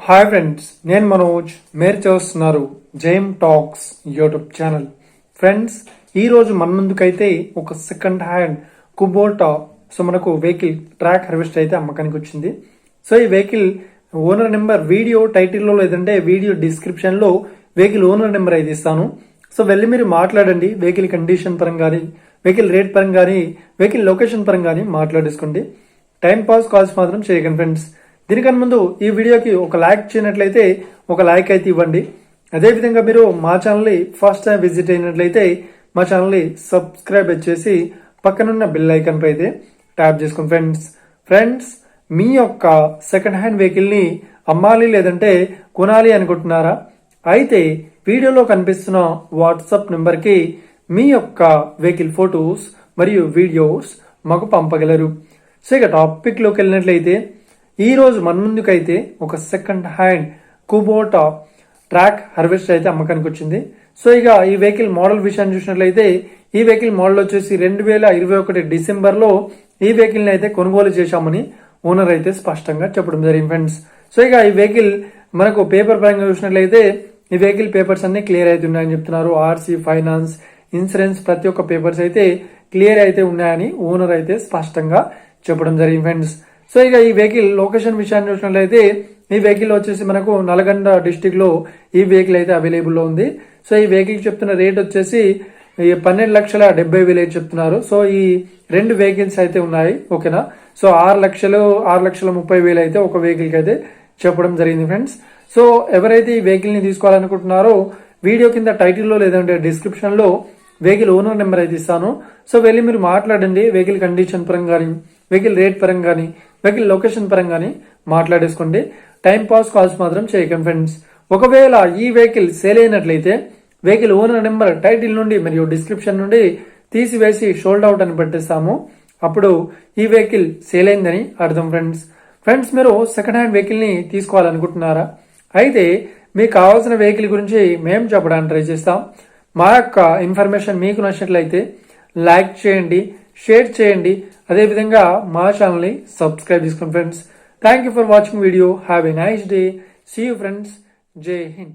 Hi friends, నేను మనోజ్. మీరు చూస్తున్నారు జేమ్ టాక్స్ యూట్యూబ్ ఛానల్. ఫ్రెండ్స్, ఈ రోజు మన ముందుకైతే ఒక సెకండ్ హ్యాండ్ కుబోటా మనకు వెహికల్ ట్రాక్ హార్వెస్టర్ అయితే అమ్మకానికి వచ్చింది. సో ఈ వెహికల్ ఓనర్ నెంబర్ వీడియో టైటిల్లో లేదంటే వీడియో డిస్క్రిప్షన్ లో వెహికల్ ఓనర్ నెంబర్ అయితే ఇస్తాను. సో వెళ్ళి మీరు మాట్లాడండి. వెహికల్ కండిషన్ పరంగాని, వెహికల్ రేట్ పరంగాని, వెహికల్ లొకేషన్ పరంగాని మాట్లాడేసుకోండి. టైం పాస్ కాల్స్ మాత్రం చేయకండి ఫ్రెండ్స్. దీనికన్నా ముందు ఈ వీడియోకి ఒక లైక్ చేయనట్లయితే ఒక లైక్ అయితే ఇవ్వండి. అదేవిధంగా మీరు మా ఛానల్ని ఫస్ట్ టైం విజిట్ అయినట్లయితే మా ఛానల్ని సబ్స్క్రైబ్ చేసి పక్కనున్న బెల్ ఐకాన్ పై అయితే ట్యాప్ చేసుకోండి ఫ్రెండ్స్. మీ యొక్క సెకండ్ హ్యాండ్ వెహికల్ని అమ్మాలి లేదంటే కొనాలి అనుకుంటున్నారా? అయితే వీడియోలో కనిపిస్తున్న వాట్సాప్ నెంబర్కి మీ యొక్క వెహికల్ ఫొటోస్ మరియు వీడియోస్ మాకు పంపగలరు. సో ఇక టాపిక్లోకి వెళ్ళినట్లయితే ఈ రోజు మన ముందుకైతే ఒక second hand Kubota track harvester అయితే అమ్మకానికి వచ్చింది. సో ఇక ఈ వెహికల్ మోడల్ విషయాన్ని చూసినట్లయితే ఈ వెహికల్ మోడల్ వచ్చేసి 2021 డిసెంబర్లో ఈ వెహికల్ ని అయితే కొనుగోలు చేశామని ఓనర్ అయితే స్పష్టంగా చెప్పడం జరిగింది ఫ్రెండ్స్. సో ఇక ఈ వెహికల్ మనకు పేపర్ పరంగా చూసినట్లయితే ఈ వెహికల్ పేపర్స్ అన్ని క్లియర్ అయితే ఉన్నాయని చెప్తున్నారు. ఆర్సీ, ఫైనాన్స్, ఇన్సూరెన్స్ ప్రతి ఒక్క పేపర్స్ అయితే క్లియర్ అయితే ఉన్నాయని ఓనర్ అయితే స్పష్టంగా చెప్పడం జరిగింది ఫ్రెండ్స్. సో ఇక ఈ వెహికల్ లొకేషన్ విషయాన్ని చూసినట్లయితే ఈ వెహికల్ వచ్చేసి మనకు నల్గొండ డిస్టిక్ లో ఈ వెహికల్ అయితే అవైలబుల్ లో ఉంది. సో ఈ వెహికల్ చెప్తున్న రేట్ వచ్చేసి 12,70,000 అయితే చెప్తున్నారు. సో ఈ రెండు వెహికల్స్ అయితే ఉన్నాయి, ఓకేనా. సో 6,30,000 అయితే ఒక వెహికల్ కి అయితే చెప్పడం జరిగింది ఫ్రెండ్స్. సో ఎవరైతే ఈ వెహికల్ ని తీసుకోవాలనుకుంటున్నారో వీడియో కింద టైటిల్లో లేదంటే డిస్క్రిప్షన్ లో వెహికల్ ఓనర్ నెంబర్ అయితే ఇస్తాను. సో వెళ్ళి మీరు మాట్లాడండి. వెహికల్ కండిషన్ పరంగా, వెహికల్ రేట్ పరంగా, వెహికల్ లొకేషన్ పరంగా మాట్లాడేసుకోండి. టైం పాస్ కాల్స్ మాత్రం చేయకండి ఫ్రెండ్స్. ఒకవేళ ఈ వెహికల్ సేల్ అయినట్లయితే వెహికల్ ఓనర్ నెంబర్ టైటిల్ నుండి మరియు డిస్క్రిప్షన్ నుండి తీసివేసి షోల్డ్ అవుట్ అని పెట్టేస్తాము. అప్పుడు ఈ వెహికల్ సేల్ అయిందని అర్థం ఫ్రెండ్స్. మీరు సెకండ్ హ్యాండ్ వెహికల్ ని తీసుకోవాలనుకుంటున్నారా? అయితే మీకు కావాల్సిన వెహికల్ గురించి మేము చెప్పడానికి ట్రై చేస్తాం. మా యొక్క ఇన్ఫర్మేషన్ మీకు నచ్చినట్లయితే లైక్ చేయండి, షేర్ చేయండి. అదేవిధంగా మా ఛానల్ని సబ్స్క్రైబ్ చేసుకోండి friends. Thank you for watching video. Have a nice day. See you friends. జై హింద్.